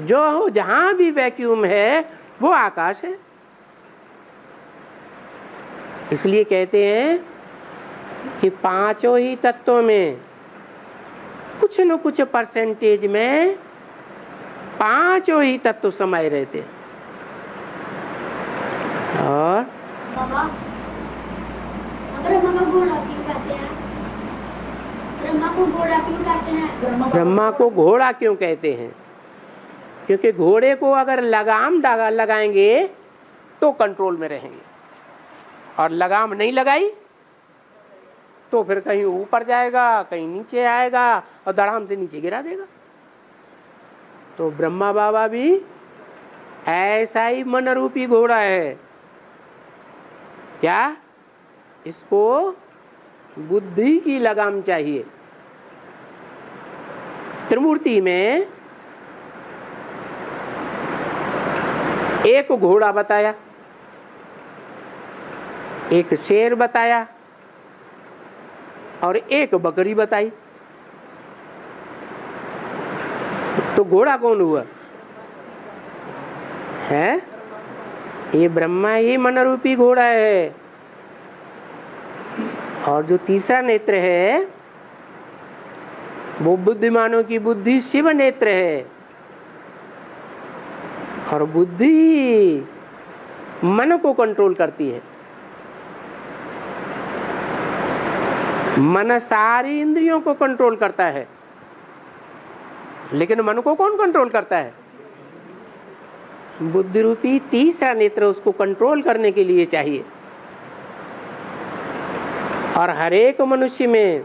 जो जहां भी वैक्यूम है वो आकाश है। इसलिए कहते हैं कि पांचों ही तत्वों में कुछ न कुछ परसेंटेज में पांचों ही तत्व समाये रहते हैं। और बाबा, ब्रह्मा को घोड़ा क्यों कहते हैं? ब्रह्मा को घोड़ा क्यों कहते हैं? ब्रह्मा को घोड़ा क्यों कहते हैं? क्योंकि घोड़े को अगर लगाम लगाएंगे तो कंट्रोल में रहेंगे, और लगाम नहीं लगाई तो फिर कहीं ऊपर जाएगा, कहीं नीचे आएगा और धड़ाम से नीचे गिरा देगा। तो ब्रह्मा बाबा भी ऐसा ही मन रूपी घोड़ा है। क्या? इसको बुद्धि की लगाम चाहिए। त्रिमूर्ति में एक घोड़ा बताया, एक शेर बताया और एक बकरी बताई। तो घोड़ा कौन हुआ है? ये ब्रह्मा ही मन रूपी घोड़ा है। और जो तीसरा नेत्र है वो बुद्धिमानों की बुद्धि शिव नेत्र है। और बुद्धि मन को कंट्रोल करती है। मन सारी इंद्रियों को कंट्रोल करता है, लेकिन मन को कौन कंट्रोल करता है? बुद्धि रूपी तीसरा नेत्र उसको कंट्रोल करने के लिए चाहिए। और हर एक मनुष्य में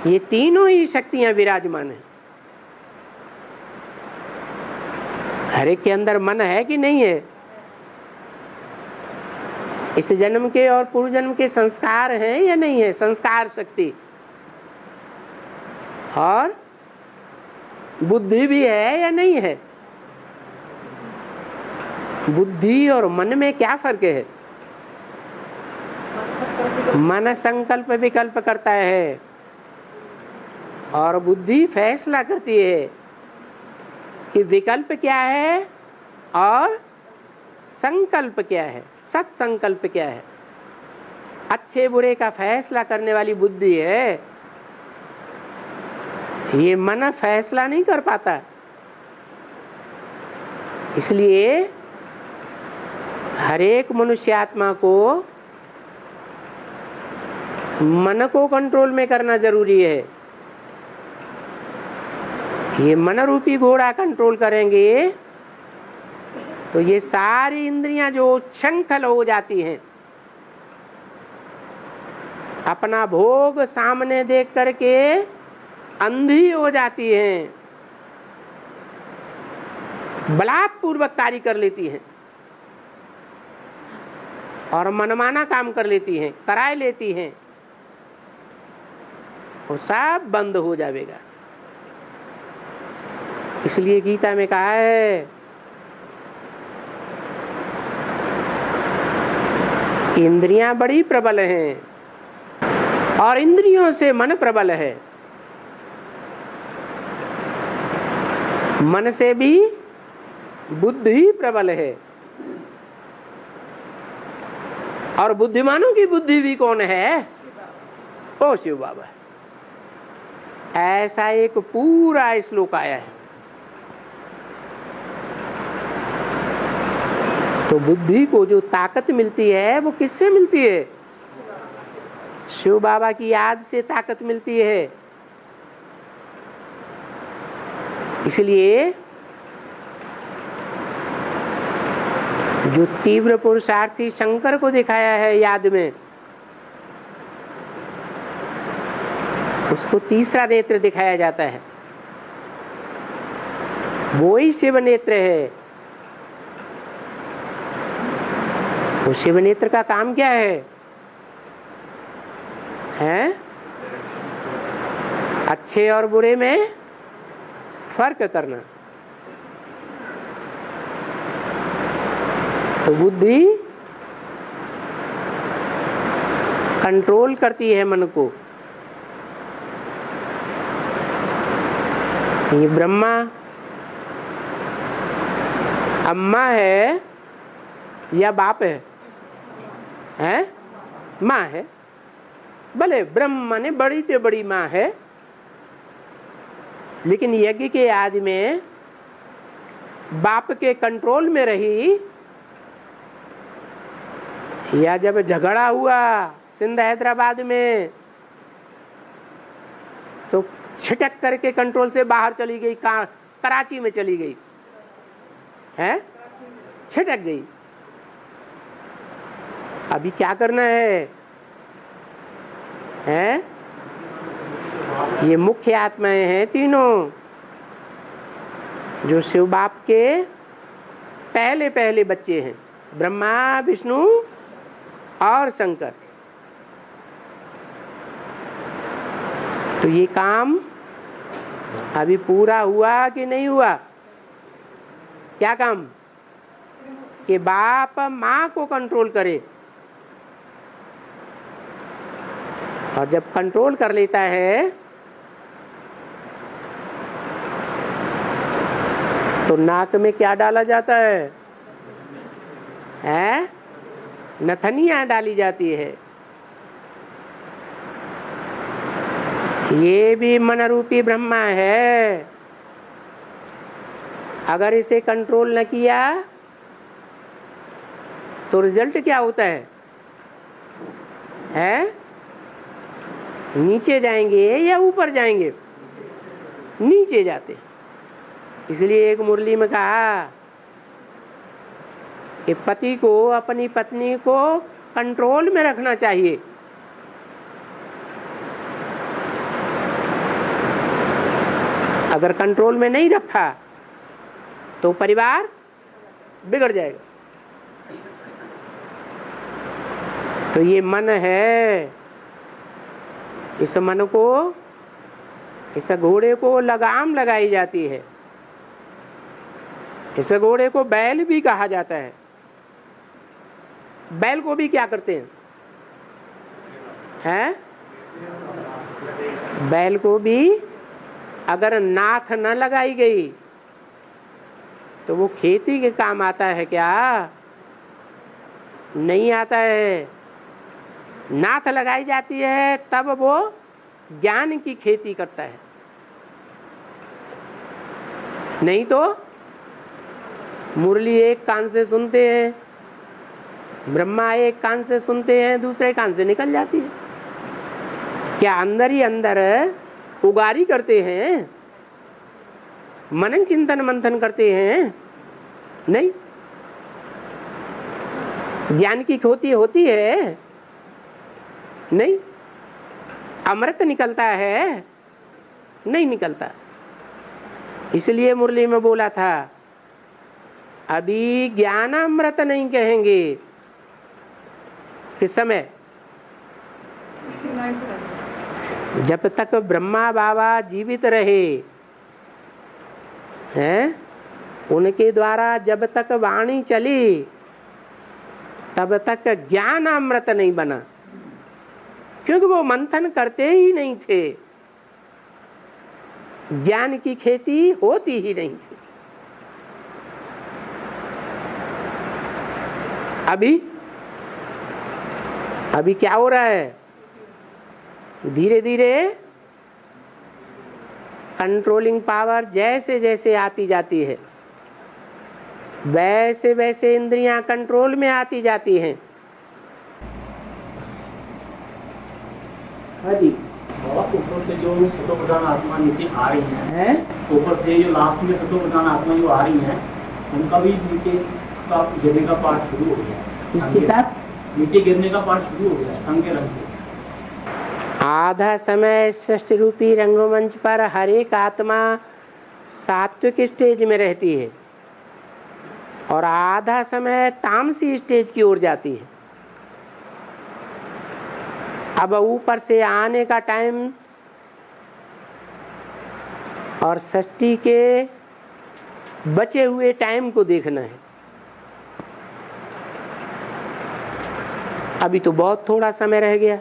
ये तीनों ही शक्तियां विराजमान है। हर एक के अंदर मन है कि नहीं है? इस जन्म के और पूर्व जन्म के संस्कार हैं या नहीं है? संस्कार शक्ति और बुद्धि भी है या नहीं है? बुद्धि और मन में क्या फर्क है? मन संकल्प विकल्प करता है और बुद्धि फैसला करती है कि विकल्प क्या है और संकल्प क्या है, सत्संकल्प क्या है। अच्छे बुरे का फैसला करने वाली बुद्धि है। ये मन फैसला नहीं कर पाता। इसलिए हर एक मनुष्य आत्मा को मन को कंट्रोल में करना जरूरी है। ये मन रूपी घोड़ा कंट्रोल करेंगे तो ये सारी इंद्रियां जो उच्छृंखल हो जाती हैं, अपना भोग सामने देख करके अंधी हो जाती हैं, बलात्पूर्वक कार्य कर लेती हैं और मनमाना काम कर लेती हैं, कराए लेती हैं, वो सब बंद हो जाएगा। इसलिए गीता में कहा है कि इंद्रियां बड़ी प्रबल हैं और इंद्रियों से मन प्रबल है। मन से भी बुद्धि प्रबल है। और बुद्धिमानों की बुद्धि भी कौन है? ओ शिव बाबा। ऐसा एक पूरा श्लोक आया है। तो बुद्धि को जो ताकत मिलती है वो किससे मिलती है? शिव बाबा की याद से ताकत मिलती है। इसलिए जो तीव्र पुरुषार्थी शंकर को दिखाया है याद में, उसको तीसरा नेत्र दिखाया जाता है। वो ही शिव नेत्र है। वो शिव नेत्र का काम क्या है? अच्छे और बुरे में फर्क करना। तो बुद्धि कंट्रोल करती है मन को। ये ब्रह्मा अम्मा है या बाप है? हैं? माँ है। भले ब्रह्मा ने बड़ी से बड़ी माँ है, लेकिन यज्ञ के आदि में बाप के कंट्रोल में रही, या जब झगड़ा हुआ सिंध हैदराबाद में तो छिटक करके कंट्रोल से बाहर चली गई, कराची में चली गई है, छिटक गई। अभी क्या करना है? ये मुख्य आत्माएं हैं तीनों, जो शिव बाप के पहले पहले बच्चे हैं, ब्रह्मा, विष्णु और शंकर। तो ये काम अभी पूरा हुआ कि नहीं हुआ? क्या काम? कि बाप माँ को कंट्रोल करे, और जब कंट्रोल कर लेता है तो नाक में क्या डाला जाता है? नथनियाँ डाली जाती है। ये भी मन रूपी ब्रह्मा है। अगर इसे कंट्रोल न किया तो रिजल्ट क्या होता है? नीचे जाएंगे या ऊपर जाएंगे? नीचे जाते। इसलिए एक मुरली में कहा कि पति को अपनी पत्नी को कंट्रोल में रखना चाहिए। अगर कंट्रोल में नहीं रखा तो परिवार बिगड़ जाएगा। तो ये मन है, इस मन को, इस घोड़े को लगाम लगाई जाती है। इस घोड़े को बैल भी कहा जाता है। बैल को भी क्या करते हैं? बैल को भी अगर नाथ न लगाई गई तो वो खेती के काम आता है क्या? नहीं आता है। नाथ लगाई जाती है तब वो ज्ञान की खेती करता है, नहीं तो मुरली एक कान से सुनते हैं, ब्रह्मा एक कान से सुनते हैं, दूसरे कान से निकल जाती है। क्या अंदर ही अंदर उगारी करते हैं, मनन चिंतन मंथन करते हैं? नहीं। ज्ञान की खोती होती है? नहीं। अमृत निकलता है? नहीं निकलता। इसलिए मुरली में बोला था, अभी ज्ञान अमृत नहीं कहेंगे। किस समय? जब तक ब्रह्मा बाबा जीवित रहे हैं, उनके द्वारा जब तक वाणी चली तब तक ज्ञान अमृत नहीं बना, क्योंकि वो मंथन करते ही नहीं थे, ज्ञान की खेती होती ही नहीं थी। अभी क्या हो रहा है? धीरे धीरे कंट्रोलिंग पावर जैसे जैसे आती जाती है, वैसे वैसे इंद्रियां कंट्रोल में आती जाती हैं। हाँ जी। ऊपर से जो सतो प्रधान आत्मा नीचे आ रही हैं, ऊपर से जो लास्ट में सतो प्रधान आत्मा जो आ रही हैं, उनका भी नीचे का गिरने का पार्ट शुरू हो गया। इसके साथ नीचे गिरने का पार्ट शुरू हो गया संग के रंग से। आधा समय षष्ठ रूपी रंगमंच पर हर एक आत्मा सात्विक स्टेज में रहती है और आधा समय तामसी स्टेज की ओर जाती है। अब ऊपर से आने का टाइम और षष्ठी के बचे हुए टाइम को देखना है। अभी तो बहुत थोड़ा समय रह गया,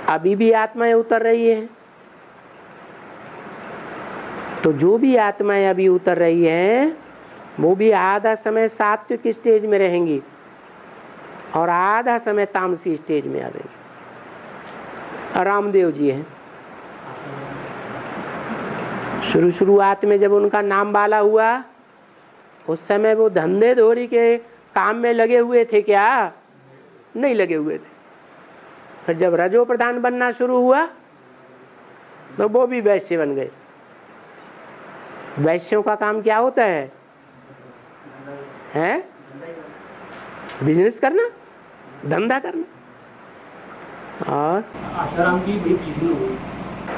अभी भी आत्माएं उतर रही हैं। तो जो भी आत्माएं अभी उतर रही हैं वो भी आधा समय सात्विक स्टेज में रहेंगी और आधा समय तामसी स्टेज में आवेंगी। रामदेव जी हैं, शुरुआत में जब उनका नाम बाला हुआ उस समय वो धंधे धोरी के काम में लगे हुए थे क्या? नहीं लगे हुए थे। फिर जब रजो प्रधान बनना शुरू हुआ तो वो भी वैश्य बन गए। वैश्यों का काम क्या होता है? बिजनेस करना, धंधा करना। और आसाराम की भी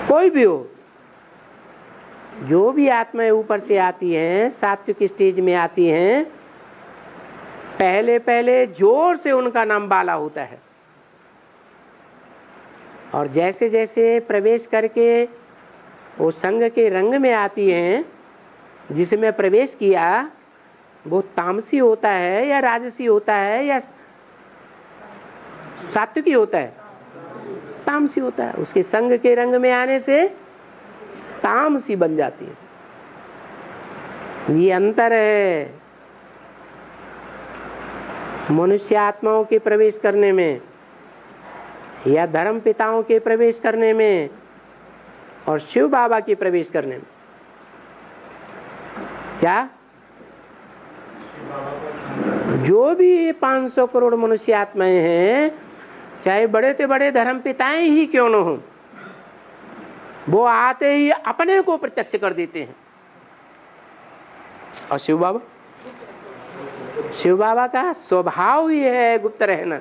कोई भी हो, जो भी आत्माएं ऊपर से आती हैं, सात्विक स्टेज में आती हैं, पहले पहले जोर से उनका नाम बाला होता है और जैसे जैसे प्रवेश करके वो संघ के रंग में आती हैं, जिसमें प्रवेश किया वो तामसी होता है या राजसी होता है या सात्विकी होता है? तामसी होता है। उसके संघ के रंग में आने से तामसी बन जाती है। ये अंतर है मनुष्य आत्माओं के प्रवेश करने में या धर्म पिताओं के प्रवेश करने में और शिव बाबा के प्रवेश करने में। क्या? जो भी 500 करोड़ मनुष्य आत्माएं हैं, चाहे बड़े से बड़े धर्म पिताएं ही क्यों न हो, वो आते ही अपने को प्रत्यक्ष कर देते हैं। और शिव बाबा का स्वभाव ही है गुप्त रहना,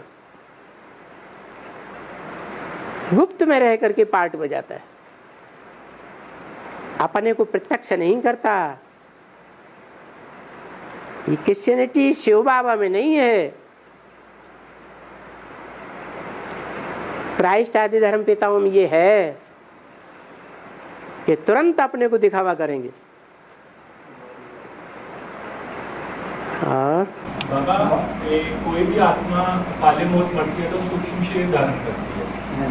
गुप्त में रह करके पार्ट बजाता है, अपने को प्रत्यक्ष नहीं करता। ये क्रिश्चियनिटी शिव बाबा में नहीं है। क्राइस्ट आदि धर्म पिताओं में ये है कि तुरंत अपने को दिखावा करेंगे। बाबा, कोई भी आत्मा काले मौत मरती है तो सूक्ष्म शरीर धारण करती है।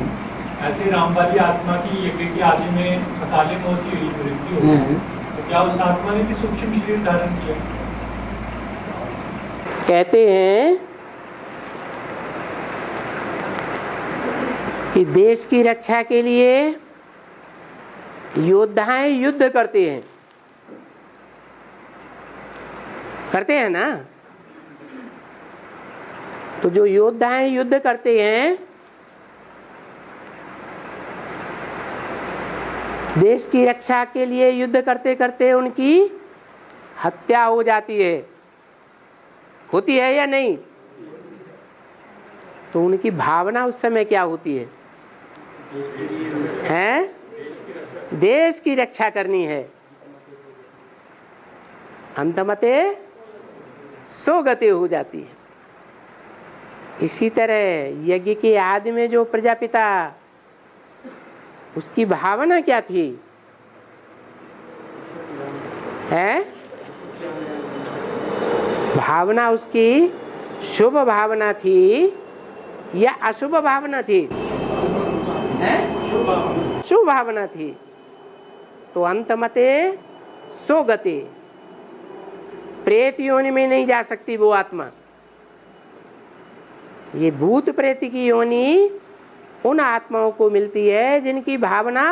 ऐसे राम वाली आत्मा की यज्ञ की आदि में अकाले मौत की मृत्यु हुई, तो क्या उस आत्मा ने भी सूक्ष्म शरीर धारण किया? कहते हैं कि देश की रक्षा के लिए योद्धाएं युद्ध करते हैं ना। तो जो योद्धाएं युद्ध करते हैं, देश की रक्षा के लिए युद्ध करते करते उनकी हत्या हो जाती है, होती है या नहीं? तो उनकी भावना उस समय क्या होती है? देश की रक्षा करनी है। अंतमते सोगते हो जाती है। इसी तरह यज्ञ के आदि में जो प्रजापिता, उसकी भावना क्या थी? भावना उसकी शुभ भावना थी या अशुभ भावना थी? शुभ भावना थी। तो अंतमते सोगते, प्रेत योनि में नहीं जा सकती वो आत्मा। ये भूत प्रेत की योनि उन आत्माओं को मिलती है जिनकी भावना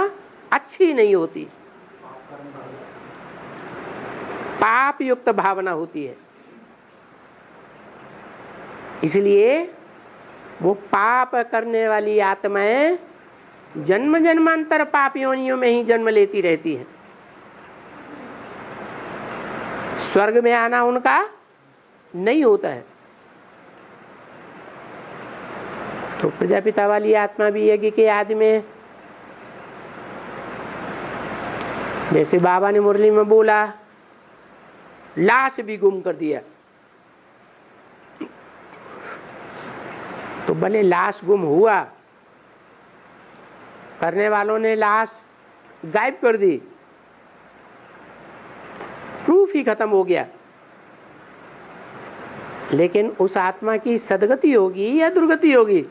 अच्छी नहीं होती, पाप युक्त भावना होती है। इसलिए वो पाप करने वाली आत्माएं जन्म जन्मांतर पाप योनियों में ही जन्म लेती रहती हैं। स्वर्ग में आना उनका नहीं होता है। तो प्रजापिता वाली आत्मा भी यज्ञ के आदि में, जैसे बाबा ने मुरली में बोला, लाश भी गुम कर दिया। तो भले लाश गुम हुआ, करने वालों ने लाश गायब कर दी, प्रूफ ही खत्म हो गया। लेकिन उस आत्मा की सदगति होगी या दुर्गति होगी?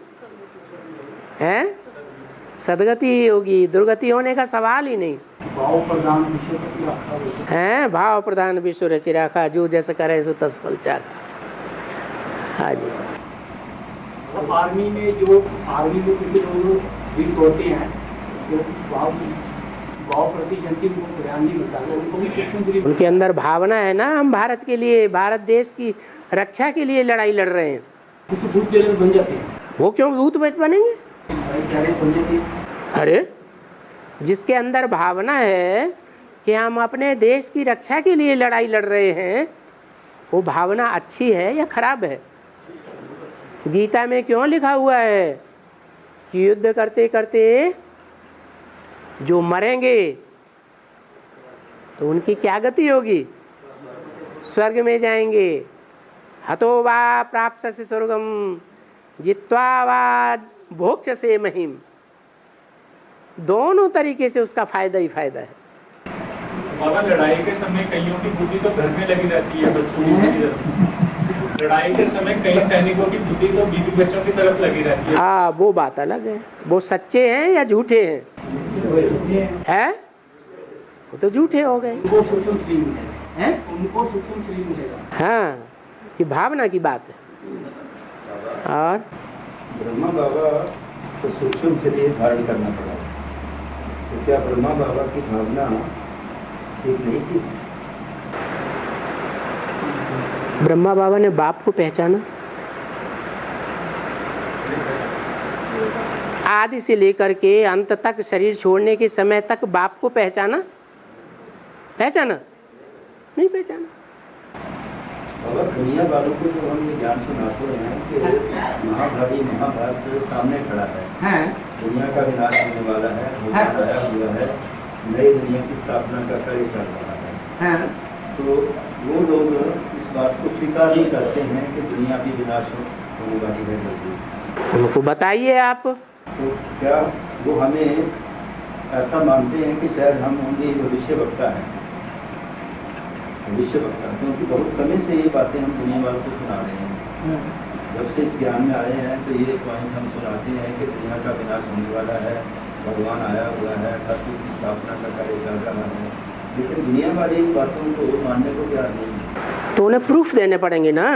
सदगति ही होगी, दुर्गति होने का सवाल ही नहीं। भाव प्रधान विषय पर रखा हुआ है। भाव प्रधान विश्व रचि राखा, जो जैसे करे सो तस फल चाखा। हाँ जी। अब आर्मी में कुछ लोग स्विच होते हैं जो भाव प्रति जनती को ध्यान नहीं मिलता, उनको भी सूक्ष्म शरीर, उनके अंदर भावना है ना, हम भारत के लिए, भारत देश की रक्षा के लिए लड़ाई लड़ रहे हैं। कुछ भूत जैसे बन जाते हैं। वो क्यों भूत बनेंगे? बन जाते हैं। अरे जिसके अंदर भावना है कि हम अपने देश की रक्षा के लिए लड़ाई लड़ रहे हैं, वो भावना अच्छी है या खराब है? गीता में क्यों लिखा हुआ है कि युद्ध करते करते जो मरेंगे तो उनकी क्या गति होगी? स्वर्ग में जाएंगे। हतो वा प्राप्स्यसि स्वर्गम जित्वा वा भोक्ष्यसे महिम। दोनों तरीके से उसका फायदा ही फायदा है। बाबा, लड़ाई के समय कईयों की बुद्धि तो घर में लगी रहती है, बच्चों की बुद्धि। लड़ाई के समय कई सैनिकों की बुद्धि तो बीवी बच्चों की तरफ लगी रहती है। हाँ, वो बात अलग है। वो सच्चे हैं या झूठे हैं? है? वो तो झूठे हो गए। उनको सूक्ष्म शरीर मिलेगा, हैं? उनको सूक्ष्म शरीर मिलेगा। हाँ, कि भावना की बात है। और ब्रह्मा बाबा को सूक्ष्म शरीर धारण करना पड़ा, तो क्या ब्रह्मा बाबा की भावना ठीक नहीं थी? ब्रह्मा बाबा ने बाप को पहचाना। आदि से लेकर के अंत तक, शरीर छोड़ने के समय तक बाप को पहचाना नहीं पहचाना। बाबा, दुनिया वालों को जो हम ये ज्ञान सुनाते हैं कि महाभारी महाभारत सामने खड़ा है, दुनिया का विनाश होने वाला है, भगवान आया हुआ है, नई दुनिया की स्थापना का कार्य चल रहा है, तो वो लोग इस बात को स्वीकार नहीं करते हैं कि दुनिया भी विनाश होने वाली है जल्दी। उनको बताइए आप। तो क्या वो हमें ऐसा मानते हैं कि शायद हम उनकी भविष्य वक्ता हैं? भविष्य वक्ता, क्योंकि बहुत समय से ये बातें हम दुनिया वालों को सुना रहे हैं। जब से इस ज्ञान में आए हैं तो ये पॉइंट हम सुनाते हैं कि दुनिया का विनाश होने वाला है, भगवान आया हुआ है, सब कुछ की स्थापना का कार्य चल रहा है, लेकिन दुनिया वाली इन बातों को मानने को तैयार नहीं है। तो उन्हें प्रूफ देने पड़ेंगे ना।